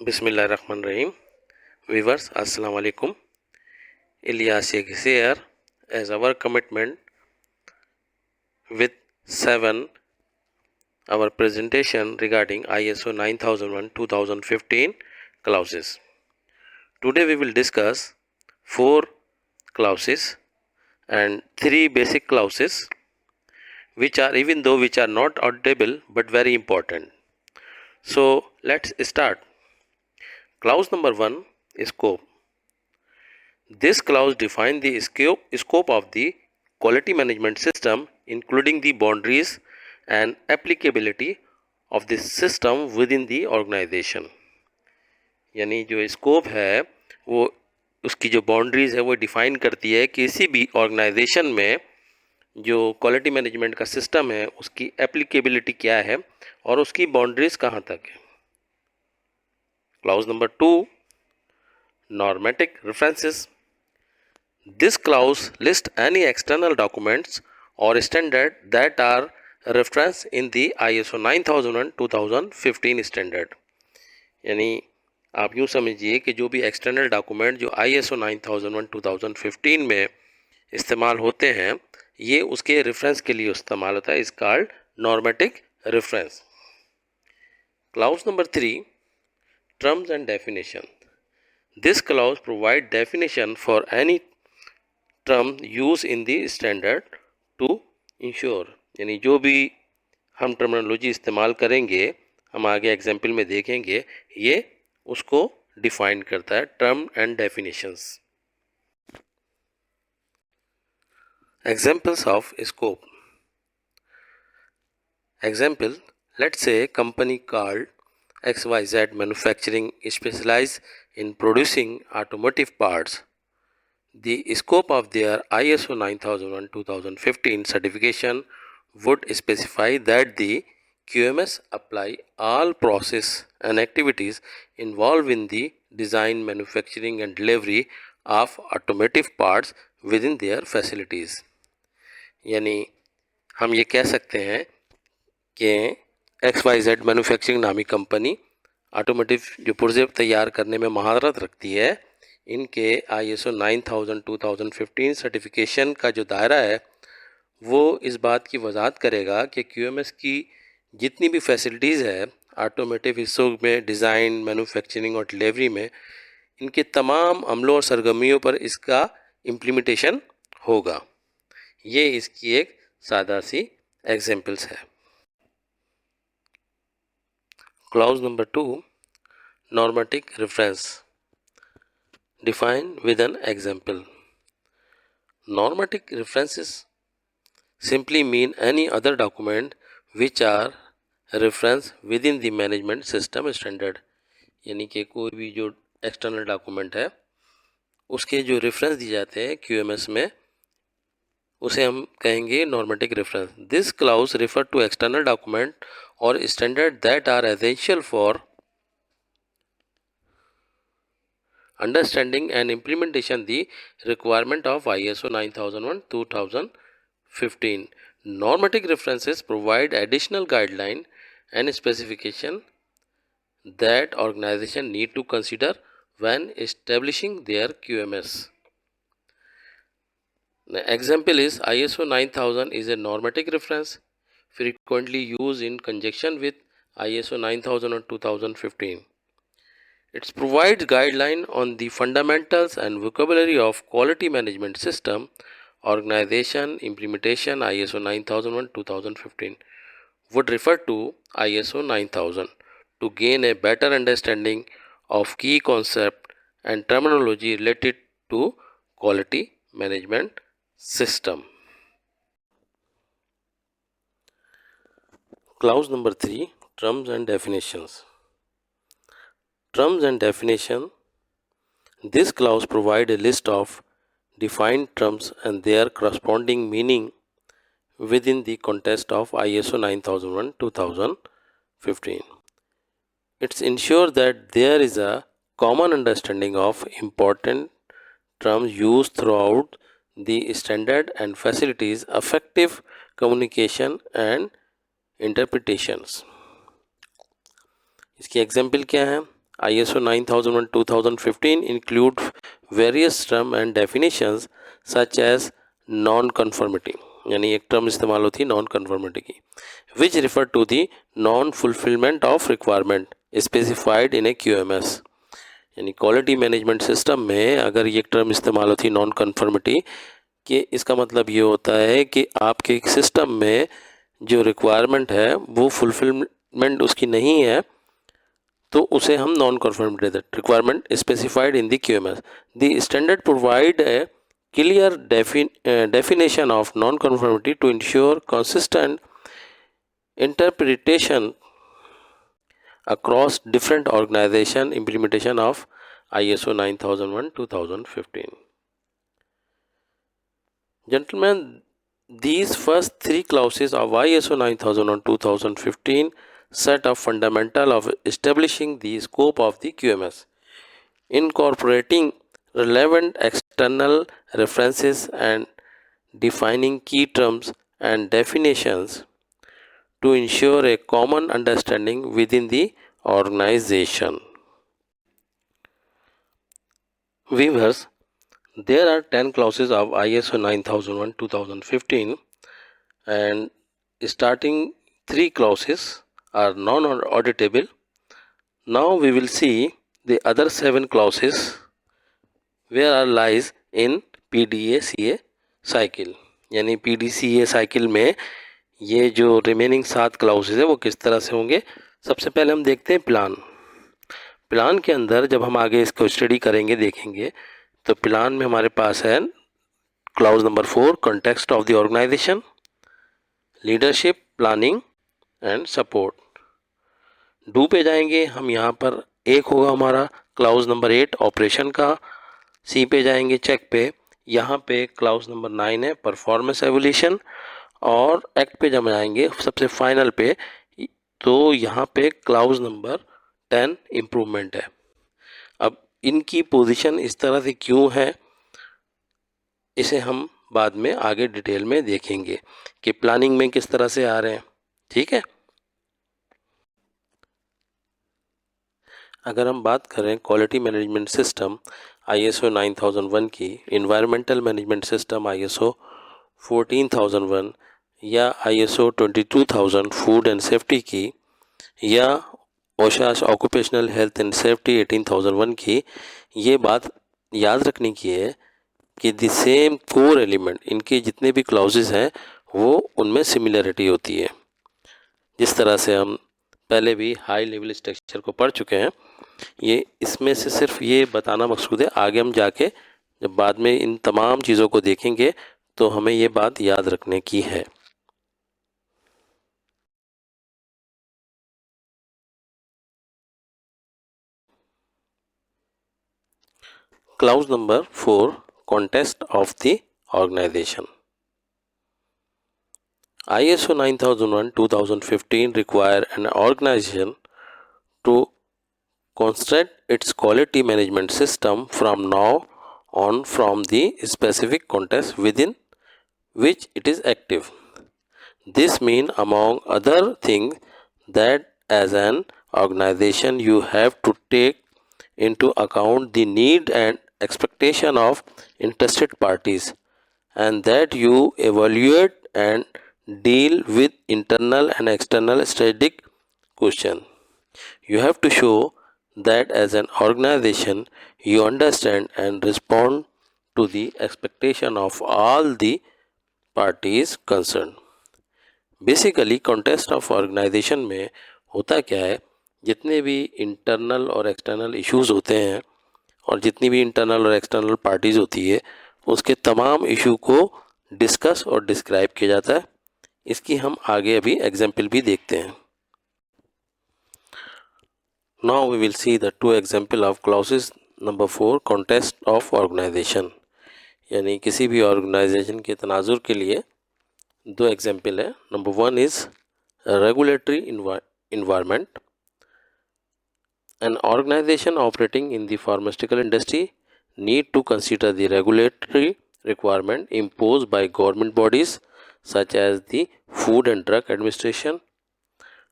Bismillahirrahmanirrahim. Viewers, Assalamu alaikum. Ilyas Sheikh is here as our commitment with 7 our presentation regarding ISO 9001-2015 clauses. Today we will discuss 4 clauses and 3 basic clauses which are not audible but very important. So let's start. Clause number 1 is scope. This clause defines the scope of the quality management system, including the boundaries and applicability of the system within the organization. यानी जो scope है वो उसकी जो boundaries है वो define करती है किसी भी ऑर्गेनाइजेशन में जो क्वालिटी मैनेजमेंट का सिस्टम है उसकी एप्लीकेबिलिटी क्या है और उसकी बाउंड्रीज कहाँ तक है. Clause number 2, normative references. This clause lists any external documents or standard that are referenced in the ISO 9001-2015 standard. यानी आप यूँ समझिए कि जो भी एक्सटर्नल डॉक्यूमेंट जो ISO 9001-2015 में इस्तेमाल होते हैं ये उसके रेफरेंस के लिए इस्तेमाल होता है. इस called normative reference. Clause number 3, terms and definition. This clause provide definition for any term use in the standard to ensure. यानी जो भी हम टर्मिनोलॉजी इस्तेमाल करेंगे हम आगे एग्जाम्पल में देखेंगे ये उसको डिफाइन करता है. Term and definitions. Examples of scope. Example, let's say company called XYZ manufacturing specialise in producing automotive parts. The scope of their ISO 9001-2015 certification would specify that the QMS apply all process and activities involved in the design, manufacturing and delivery of automotive parts within their facilities. यानी हम ये कह सकते हैं कि XYZ manufacturing नामी company automotive जो पुर्जे तैयार करने में महारत रखती है इनके ISO 9000-2015 सर्टिफिकेशन का जो दायरा है वो इस बात की वजाहत करेगा कि QMS की जितनी भी फैसिलिटीज़ है ऑटोमोटिव हिस्सों में डिज़ाइन, मैन्युफैक्चरिंग और डिलीवरी में इनके तमाम अमलों और सरगर्मियों पर इसका इम्प्लीमेंटेशन होगा. ये इसकी एक सादा सी एग्जाम्पल्स है. Clause number 2, normative reference. Defined with an example. Normative references simply mean any other document which are referenced within the management system standard. यानी कि कोई भी जो एक्सटर्नल डॉक्यूमेंट है उसके जो रेफरेंस दिए जाते हैं QMS में उसे हम कहेंगे normative reference. This clause refer to external document और standard that are essential for understanding and implementation the requirement of ISO 9001-2015. Normative references provide additional guideline and specification that organization need to consider when establishing their QMS. The example is ISO 9000 is a normative reference frequently used in conjunction with ISO 9000-2015. It provides guidelines on the fundamentals and vocabulary of quality management system, organization, implementation. ISO 9001-2015 would refer to ISO 9000 to gain a better understanding of key concept and terminology related to quality management system. Clause number 3, terms and definitions. Terms and definition. This clause provides a list of defined terms and their corresponding meaning within the context of ISO 9001-2015. It ensures that there is a common understanding of important terms used throughout the standard and facilitates effective communication and interpretations. इसकी example क्या है? ISO 9001:2015 include various term and definitions such as non-conformity, यानी एक term इस्तेमाल होती है non conformity की, which refer to the non fulfillment of requirement specified in a QMS, यानी क्वालिटी मैनेजमेंट सिस्टम में अगर ये टर्म इस्तेमाल होती है नॉन कन्फर्मिटी कि इसका मतलब ये होता है कि आपके सिस्टम में जो रिक्वायरमेंट है वो फुलफिलमेंट उसकी नहीं है, तो उसे हम नॉन कन्फर्मिटी देते हैं। Requirement specified in the QMS, the standard provide a clear definition of non-conformity to ensure consistent interpretation across different organization implementation of ISO 9001:2015. Gentlemen, these first three clauses of ISO 9001:2015 set a fundamental of establishing the scope of the QMS, incorporating relevant external references and defining key terms and definitions to ensure a common understanding within the organization. Viewers, there are 10 clauses of ISO 9001:2015 and starting 3 clauses are non-auditable. Now we will see the other 7 clauses where are lies in PDCA cycle, यानी PDCA cycle में ये जो remaining 7 क्लाउसेज है वो किस तरह से होंगे। सबसे पहले हम देखते हैं प्लान के अंदर जब हम आगे इसको स्टडी करेंगे देखेंगे तो प्लान में हमारे पास है clause number 4 context of the organisation, leadership, planning and support. डू पे जाएंगे हम, यहाँ पर एक होगा हमारा क्लाउज नंबर 8 ऑपरेशन का। सी पे जाएंगे चेक पे, यहाँ पे क्लाउज नंबर 9 है परफॉर्मेंस एवोल्यूशन। और एक्ट पे जब जाएंगे सबसे फाइनल पे तो यहाँ पे क्लाउज नंबर 10 इम्प्रूवमेंट है। अब इनकी पोजीशन इस तरह से क्यों है इसे हम बाद में आगे डिटेल में देखेंगे कि प्लानिंग में किस तरह से आ रहे हैं। ठीक है, अगर हम बात करें क्वालिटी मैनेजमेंट सिस्टम ISO 9001 की, इन्वायरमेंटल मैनेजमेंट सिस्टम ISO 14001 या ISO 22000 फूड एंड सेफ्टी की, या ओशास ऑक्यूपेशनल हेल्थ एंड सेफ्टी 18001 की, ये बात याद रखने की है कि द सेम कोर एलिमेंट, इनके जितने भी क्लाउजेस हैं वो उनमें सिमिलरिटी होती है। जिस तरह से हम पहले भी हाई लेवल स्ट्रक्चर को पढ़ चुके हैं, ये इसमें से सिर्फ ये बताना मकसूद है। आगे हम जाके जब बाद में इन तमाम चीज़ों को देखेंगे तो हमें ये बात याद रखने की है। Clause number 4 context of the organization. ISO 9001:2015 require an organization to construct its quality management system from now on from the specific context within which it is active. This means, among other things, that as an organization you have to take into account the need and expectation of interested parties, and that you evaluate and deal with internal and external strategic questions. You have to show that as an organization you understand and respond to the expectation of all the parties concerned. Basically context of organisation में होता क्या है, जितने भी internal और external issues होते हैं और जितनी भी इंटरनल और एक्सटर्नल पार्टीज़ होती है उसके तमाम इशू को डिस्कस और डिस्क्राइब किया जाता है। इसकी हम आगे अभी एग्जाम्पल भी देखते हैं। Now we will see the 2 example of clauses number 4 context of organisation, यानी किसी भी ऑर्गेनाइजेशन के तनाजुर के लिए 2 एग्जाम्पल है। Number 1 is regulatory environment. An organization operating in the pharmaceutical industry need to consider the regulatory requirement imposed by government bodies such as the Food and Drug Administration.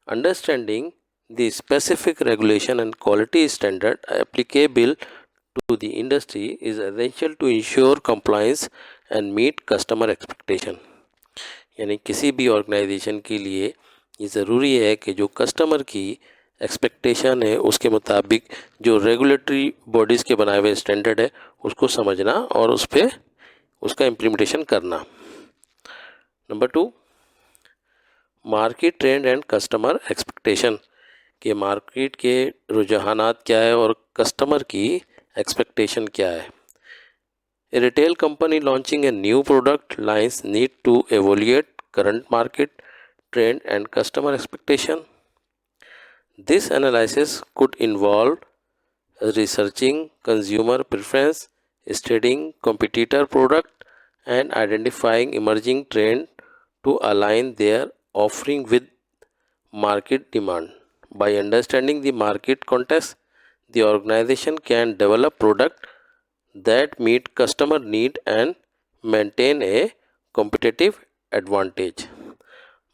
Understanding The specific regulation and quality standard applicable to the industry is essential to ensure compliance and meet customer expectation. यानी किसी भी organisation के लिए ये ज़रूरी है कि जो कस्टमर की एक्सपेक्टेशन है उसके मुताबिक जो रेगुलेटरी बॉडीज़ के बनाए हुए स्टैंडर्ड है उसको समझना और उस पर उसका इम्प्लीमेंटेशन करना. Number 2, market trend and customer expectation. कि मार्केट के रुझानात क्या है और कस्टमर की एक्सपेक्टेशन क्या है. A retail company launching a new product lines need to evaluate current market trend and customer expectation. This analysis could involve researching consumer preference, studying competitor product, and identifying emerging trend to align their offering with market demand. By understanding the market context, the organization can develop product that meet customer need and maintain a competitive advantage.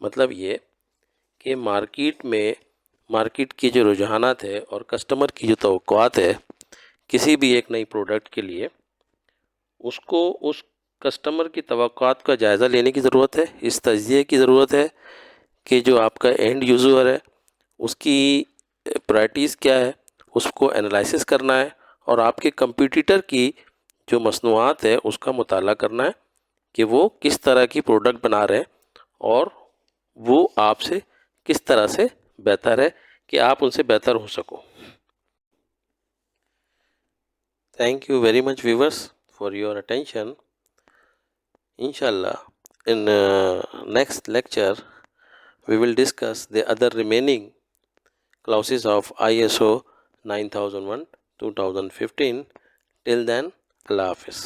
मतलब ये कि market की जो रुझानात है और customer की जो तवक्कुआत है किसी भी एक नई प्रोडक्ट के लिए, उसको उस कस्टमर की तवक्कुआत का जायज़ा लेने की ज़रूरत है. इस तज्ज़िये की ज़रूरत है कि जो आपका एंड यूज़र है उसकी प्रायोरिटीज़ क्या है, उसको एनालिसिस करना है और आपके कंपटीटर की जो मसनूआत है उसका मुताला करना है कि वो किस तरह की प्रोडक्ट बना रहे हैं और वो आपसे किस तरह से बेहतर है कि आप उनसे बेहतर हो सको. Thank you very much viewers for your attention. इंशाल्लाह in next lecture we will discuss the other remaining clauses of ISO 9001 2015. Till then, Allah Hafiz.